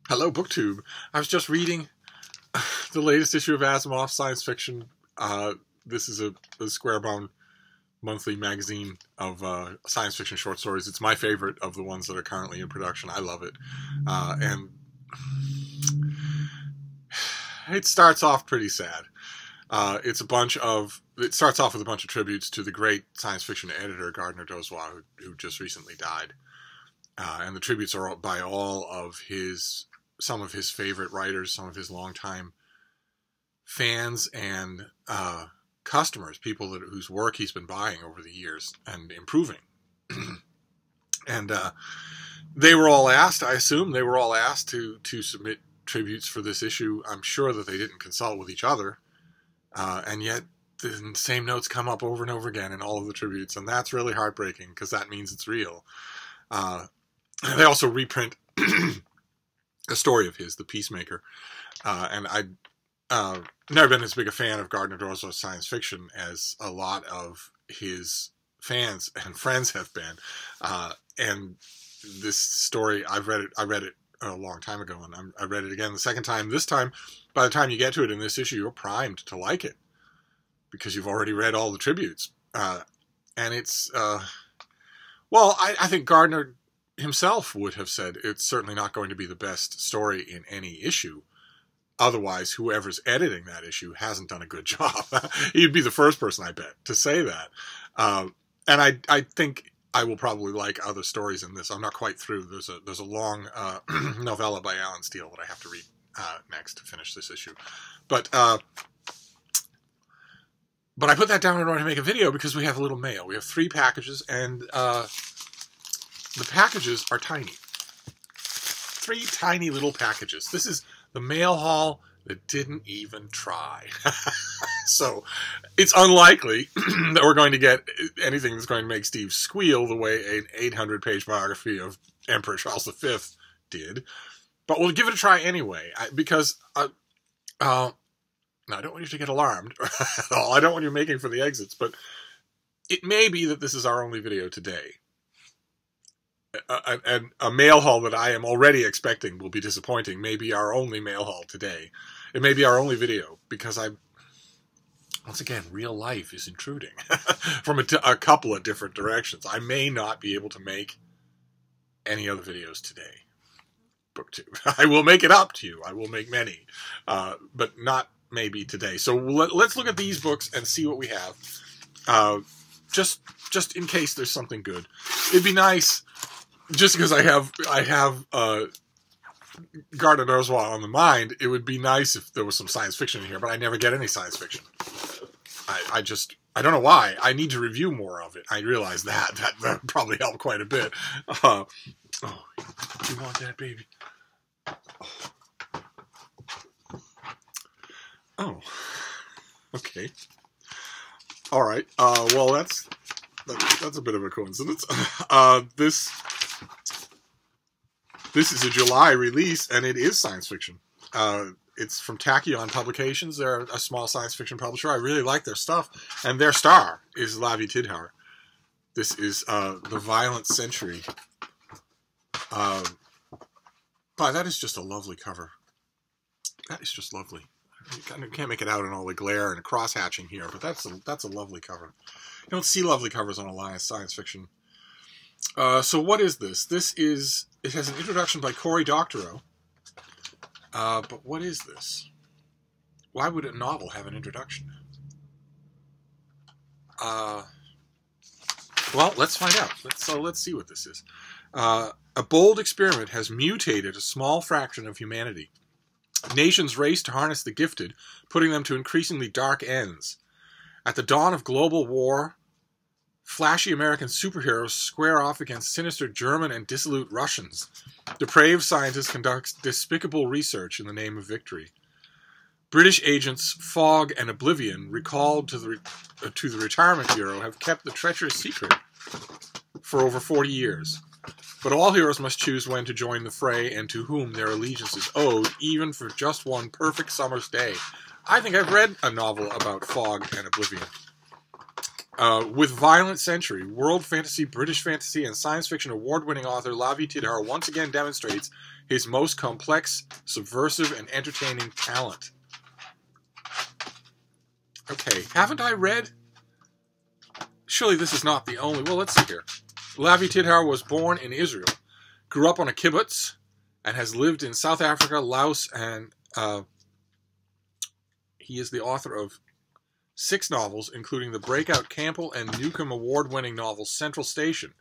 Hello, BookTube. I was just reading the latest issue of Asimov science fiction. This is a square-bound monthly magazine of science fiction short stories. It's my favorite of the ones that are currently in production. I love it. And it starts off pretty sad. It starts off with a bunch of tributes to the great science fiction editor Gardner Dozois, who just recently died. And the tributes are by some of his favorite writers, some of his longtime fans and customers, people whose work he's been buying over the years and improving. And they were all asked, I assume, to submit tributes for this issue. I'm sure that they didn't consult with each other. And yet the same notes come up over and over again in all of the tributes. And that's really heartbreaking because that means it's real. They also reprint a story of his, The Peacemaker. And I've never been as big a fan of Gardner Dozois science fiction as a lot of his fans and friends have been. And this story, I read it a long time ago, and I read it again the second time. This time, by the time you get to it in this issue, you're primed to like it because you've already read all the tributes. And it's, I think Gardner himself would have said it's certainly not going to be the best story in any issue. Otherwise, whoever's editing that issue hasn't done a good job. He'd be the first person, I bet, to say that. And I think I will probably like other stories in this. I'm not quite through. There's a long novella by Alan Steele that I have to read next to finish this issue. But I put that down in order to make a video because we have a little mail. We have 3 packages, and the packages are tiny. 3 tiny little packages. This is the mail haul that didn't even try. So it's unlikely that we're going to get anything that's going to make Steve squeal the way an 800-page biography of Emperor Charles V did. But we'll give it a try anyway, because now, I don't want you to get alarmed at all. I don't want you making for the exits, but it may be that this is our only video today. And a mail haul that I am already expecting will be disappointing. May be our only mail haul today. It may be our only video because once again, real life is intruding from a couple of different directions. I may not be able to make any other videos today. BookTube. I will make it up to you. I will make many, but not maybe today. So let's look at these books and see what we have. Just in case there's something good. It'd be nice. Just because I have Gardner Dozois on the mind, it would be nice if there was some science fiction in here, but I never get any science fiction. I don't know why. I need to review more of it. I realize that. That would probably help quite a bit. Oh, you want that, baby? Oh. Okay. All right. Well, that's a bit of a coincidence. This is a July release, and it is science fiction. It's from Tachyon Publications. They're a small science fiction publisher. I really like their stuff, and their star is Lavi Tidhar. This is The Violent Century. But that is just a lovely cover. That is just lovely. You can't make it out in all the glare and cross-hatching here, but that's a lovely cover. You don't see lovely covers on a line of science fiction. So what is this? It has an introduction by Cory Doctorow. But what is this? Why would a novel have an introduction? Well, let's find out. Let's see what this is. A bold experiment has mutated a small fraction of humanity. Nations race to harness the gifted, putting them to increasingly dark ends. At the dawn of global war, flashy American superheroes square off against sinister German and dissolute Russians. Depraved scientists conduct despicable research in the name of victory. British agents Fogg and Oblivion, recalled to the Retirement Bureau, have kept the treacherous secret for over 40 years. But all heroes must choose when to join the fray and to whom their allegiance is owed, even for just one perfect summer's day. I think I've read a novel about Fogg and Oblivion. With Violent Century, world fantasy, British fantasy, and science fiction award-winning author Lavi Tidhar once again demonstrates his most complex, subversive, and entertaining talent. Okay, haven't I read? Surely this is not the only... Well, let's see here. Lavi Tidhar was born in Israel, grew up on a kibbutz, and has lived in South Africa, Laos, and he is the author of 6 novels, including the breakout Campbell and Newcomb award-winning novel Central Station,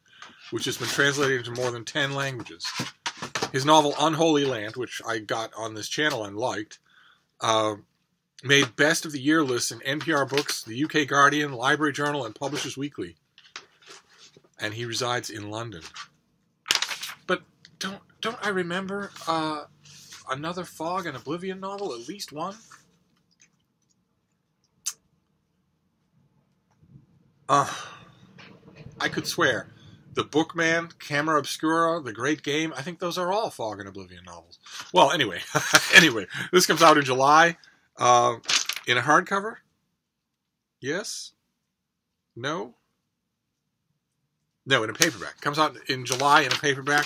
which has been translated into more than 10 languages. His novel Unholy Land, which I got on this channel and liked, made Best of the Year lists in NPR Books, the UK Guardian, Library Journal, and Publishers Weekly. And he resides in London. But don't I remember another Fog and Oblivion novel? At least one? I could swear. The Bookman, Camera Obscura, The Great Game, I think those are all Fog and Oblivion novels. Well, anyway, this comes out in July. In a hardcover? Yes? No? No, in a paperback. Comes out in July in a paperback.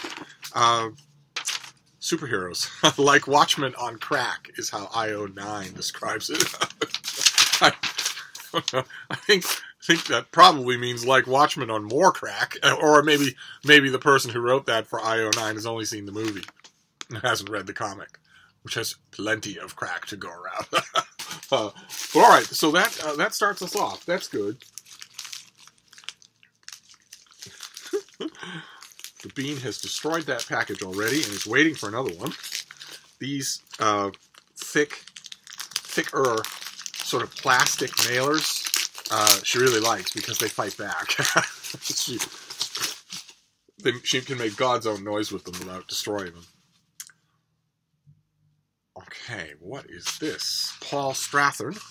Superheroes. Like Watchmen on crack is how IO9 describes it. I don't know. I think that probably means like Watchmen on more crack. Or maybe the person who wrote that for IO9 has only seen the movie and hasn't read the comic, which has plenty of crack to go around. But all right, so that starts us off. That's good. The bean has destroyed that package already and is waiting for another one. These thicker sort of plastic mailers she really likes because they fight back. She can make God's own noise with them without destroying them. Okay, what is this? Paul Strathern.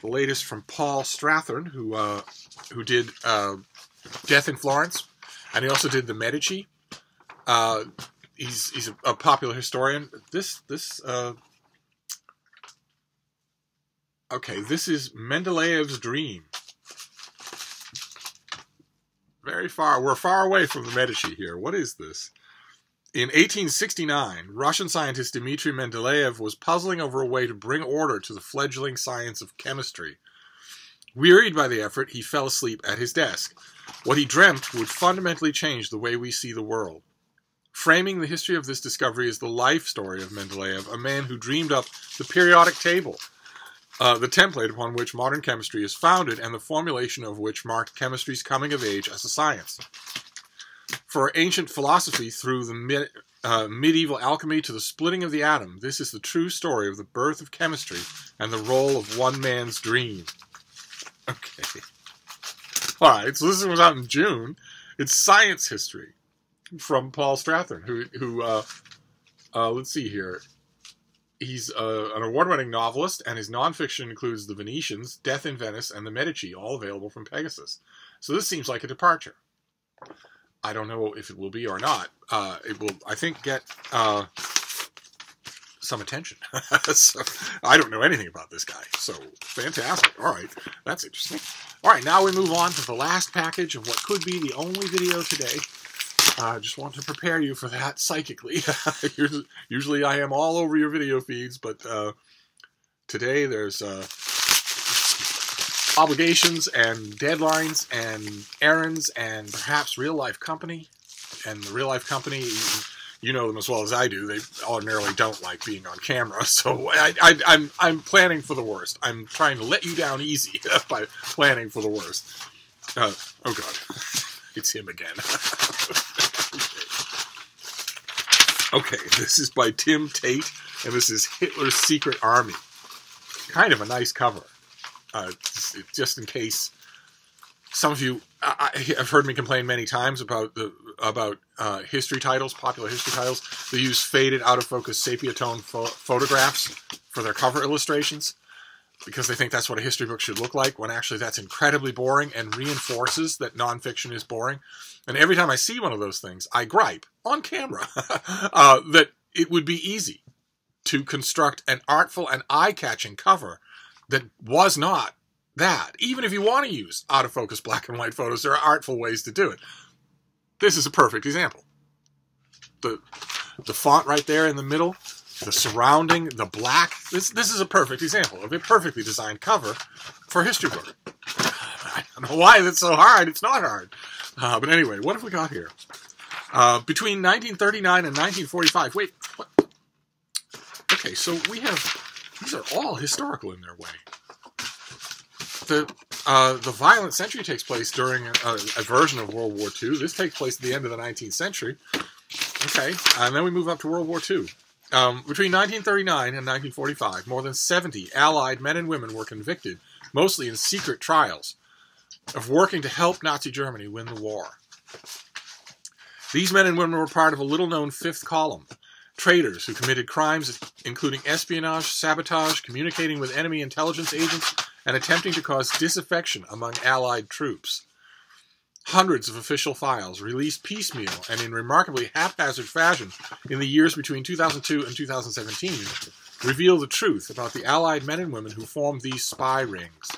The latest from Paul Strathern, who did Death in Florence, and he also did The Medici. He's a popular historian. Okay, this is Mendeleev's Dream. We're far away from The Medici here. What is this? In 1869, Russian scientist Dmitry Mendeleev was puzzling over a way to bring order to the fledgling science of chemistry. Wearied by the effort, he fell asleep at his desk. What he dreamt would fundamentally change the way we see the world. Framing the history of this discovery is the life story of Mendeleev, a man who dreamed up the periodic table, the template upon which modern chemistry is founded and the formulation of which marked chemistry's coming of age as a science. For ancient philosophy, through the medieval alchemy to the splitting of the atom, this is the true story of the birth of chemistry and the role of one man's dream. Okay. Alright, so this was out in June. It's Science History from Paul Strathern, who let's see here. He's an award-winning novelist, and his nonfiction includes The Venetians, Death in Venice, and The Medici, all available from Pegasus. So this seems like a departure. I don't know if it will be or not. It will, I think, get some attention. So, I don't know anything about this guy. So, fantastic. All right. That's interesting. All right. Now we move on to the last package of what could be the only video today. I just want to prepare you for that psychically. Usually I am all over your video feeds, but today there's obligations and deadlines and errands and perhaps real-life company. And the real-life company, you know them as well as I do. They ordinarily don't like being on camera, so I'm planning for the worst. I'm trying to let you down easy by planning for the worst. Oh, God. It's him again. Okay, this is by Tim Tate, and this is Hitler's Secret Army. Kind of a nice cover. Just in case some of you have heard me complain many times about history titles, popular history titles. They use faded, out-of-focus, sepia-tone photographs for their cover illustrations because they think that's what a history book should look like, when actually that's incredibly boring and reinforces that nonfiction is boring. And every time I see one of those things, I gripe on camera that it would be easy to construct an artful and eye-catching cover that was not that. Even if you want to use out-of-focus black and white photos, there are artful ways to do it. This is a perfect example. The font right there in the middle, the surrounding, the black. This is a perfect example of a perfectly designed cover for a history book. I don't know why that's so hard. It's not hard. But anyway, what have we got here? Between 1939 and 1945. Wait, what? Okay, so we have... These are all historical in their way. The violent century takes place during a version of World War II. This takes place at the end of the 19th century. Okay, and then we move up to World War II. Between 1939 and 1945, more than 70 Allied men and women were convicted, mostly in secret trials, of working to help Nazi Germany win the war. These men and women were part of a little-known fifth column, traitors who committed crimes including espionage, sabotage, communicating with enemy intelligence agents, and attempting to cause disaffection among Allied troops. Hundreds of official files, released piecemeal and in remarkably haphazard fashion in the years between 2002 and 2017, reveal the truth about the Allied men and women who formed these spy rings.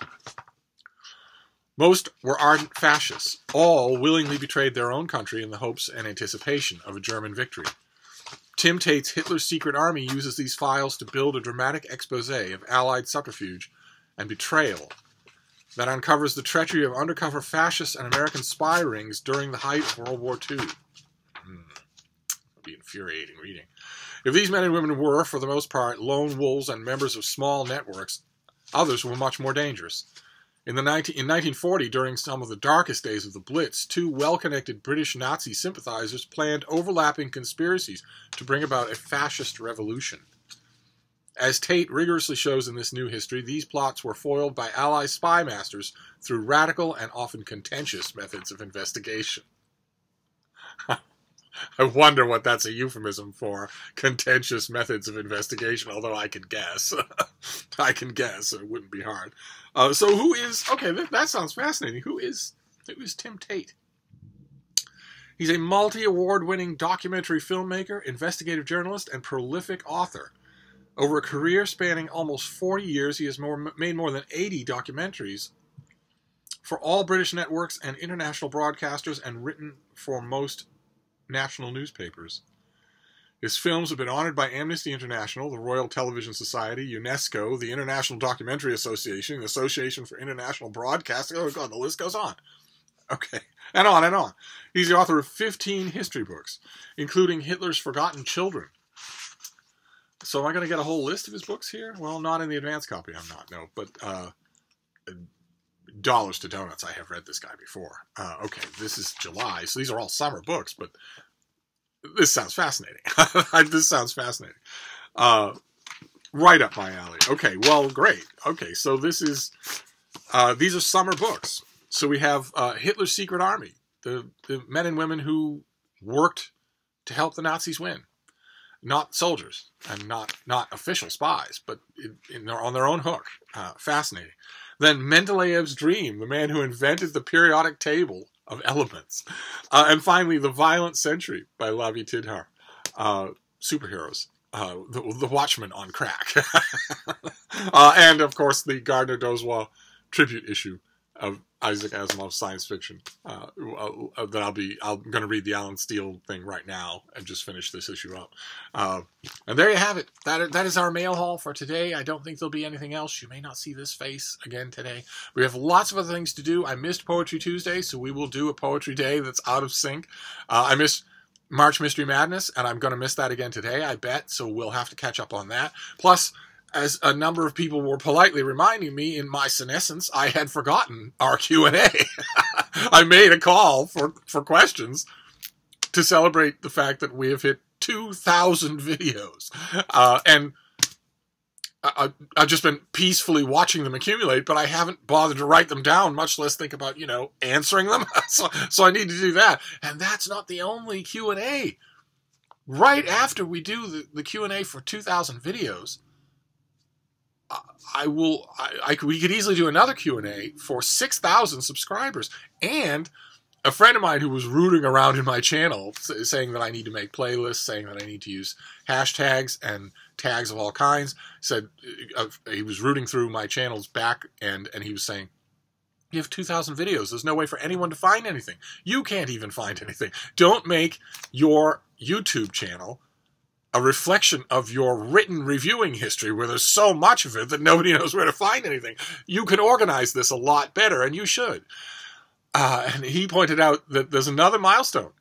Most were ardent fascists. All willingly betrayed their own country in the hopes and anticipation of a German victory. Tim Tate's Hitler's Secret Army uses these files to build a dramatic expose of Allied subterfuge and betrayal that uncovers the treachery of undercover fascist and American spy rings during the height of World War II. It'll be infuriating reading. If these men and women were, for the most part, lone wolves and members of small networks, others were much more dangerous. In 1940, during some of the darkest days of the Blitz, two well-connected British Nazi sympathizers planned overlapping conspiracies to bring about a fascist revolution. As Tate rigorously shows in this new history, these plots were foiled by Allied spy masters through radical and often contentious methods of investigation. I wonder what that's a euphemism for, contentious methods of investigation, although I can guess. I can guess, it wouldn't be hard. So who is... Okay, that sounds fascinating. Who is Tim Tate? He's a multi-award-winning documentary filmmaker, investigative journalist, and prolific author. Over a career spanning almost 40 years, he has made more than 80 documentaries for all British networks and international broadcasters and written for most national newspapers. His films have been honored by Amnesty International, the Royal Television Society, UNESCO, the International Documentary Association, the Association for International Broadcasting. Oh, God, the list goes on. Okay, and on and on. He's the author of 15 history books, including Hitler's Forgotten Children. So am I going to get a whole list of his books here? Well, not in the advance copy, I'm not, no. But dollars to donuts, I have read this guy before. Okay, this is July, so these are all summer books, but this sounds fascinating. This sounds fascinating. Right up my alley. Okay, well, great. Okay, so this is, these are summer books. So we have Hitler's Secret Army, the men and women who worked to help the Nazis win. Not soldiers, and not official spies, but on their own hook. Fascinating. Then Mendeleev's Dream, the man who invented the periodic table of elements. And finally, The Violent Century by Lavi Tidhar. Superheroes. The Watchmen on crack. And, of course, the Gardner-Dozois tribute issue of Isaac Asimov's science fiction. That I'm going to read the Alan Steele thing right now and just finish this issue up. And there you have it. That is our mail haul for today. I don't think there'll be anything else. You may not see this face again today. We have lots of other things to do. I missed Poetry Tuesday, so we will do a poetry day that's out of sync. I missed March Mystery Madness, and I'm going to miss that again today, I bet, so we'll have to catch up on that. Plus, as a number of people were politely reminding me in my senescence, I had forgotten our Q&A. I made a call for questions to celebrate the fact that we have hit 2,000 videos. And I've just been peacefully watching them accumulate, but I haven't bothered to write them down, much less think about, answering them. So I need to do that. And that's not the only Q&A. Right after we do the Q&A for 2,000 videos, we could easily do another Q&A for 6,000 subscribers. And a friend of mine who was rooting around in my channel, saying that I need to make playlists, saying that I need to use hashtags and tags of all kinds, said he was rooting through my channel's back end, and he was saying, you have 2,000 videos. There's no way for anyone to find anything. You can't even find anything. Don't make your YouTube channel a reflection of your written reviewing history where there's so much of it that nobody knows where to find anything. You can organize this a lot better, and you should. And he pointed out that there's another milestone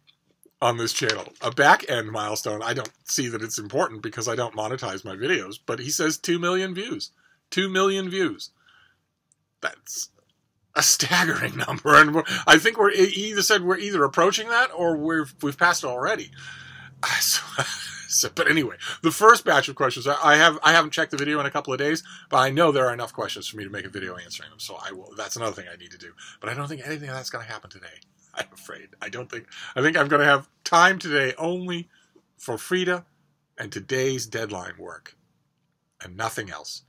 on this channel, a back-end milestone. I don't see that it's important because I don't monetize my videos, but he says 2 million views. 2 million views. That's a staggering number, and I think he either said we're either approaching that or we've passed it already. But anyway, the first batch of questions, I haven't checked the video in a couple of days, but I know there are enough questions for me to make a video answering them, so I will. That's another thing I need to do. But I don't think anything of that's going to happen today. I'm afraid. I think I'm going to have time today only for Frieda and today's deadline work, and nothing else,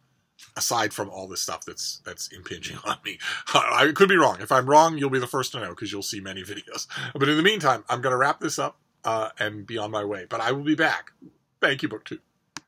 aside from all this stuff that's impinging on me. I could be wrong. If I'm wrong, you'll be the first to know because you'll see many videos. But in the meantime, I'm going to wrap this up and be on my way. But I will be back. Thank you, BookTube.